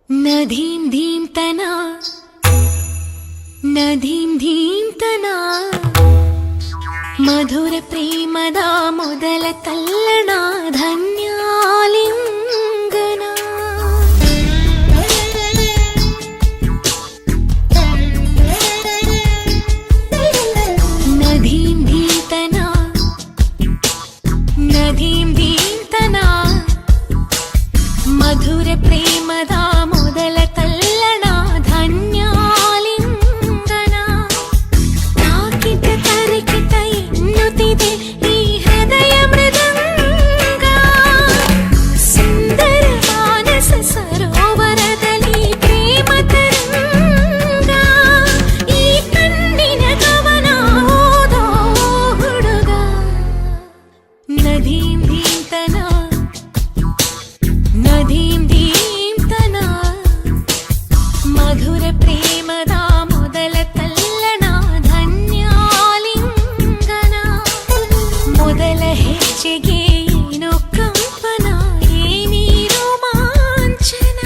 ನದೀಂ ಧೀಂ ತನ ನದೀಂ ಧೀಂ ತನ ಮಧುರ ಪ್ರೇಮದ ಮೊದಲ ತಲ್ಲಣ ಧನ್ಯಾಲಿಂಗನ ನದೀಂ ಧೀಂ ತನ ನದೀಂ ಧೀಂ ತನ ಮಧುರ ಪ್ರೇಮದ ಮೊದಲ ತಲ್ಲಣ ಧನ್ಯಾಲಿಂಗನ ತಾಕಿದ ತರಕಿತ ಎನ್ನುತ್ತಿದೆ ಈ ಹೃದಯ ಮೃದಂಗ ಸುಂದರ ಮಾನಸ ಸರೋವರದಲ್ಲಿ ಪ್ರೇಮ ತರಂಗ ಈ ಕಣ್ಣಿನ ಗಮನ ಓದೋ ಹುಡುಗ ನದೀಂ ಧೀಂತನ ನದೀಂ ಧೀಂತನ ಮಧುರ ಪ್ರೇಮದ ಮೊದಲ ತಲ್ಲಣ ಧನ್ಯಾಲಿಂಗನ ಮೊದಲ ಹೆಜ್ಜೆಗೆ ಏನೋ ಕಂಪನ ಏನಿ ರೋಮಾಂಚನ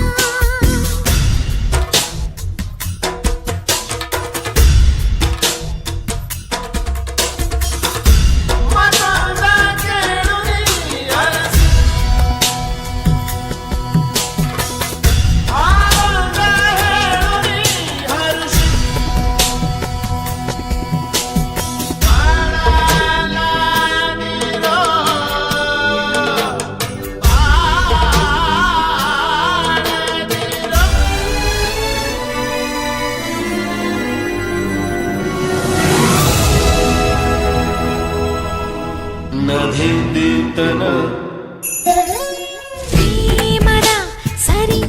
ನದೀಂ ಧೀಂ ತನ ಪ್ರೇಮದ ಸರಿ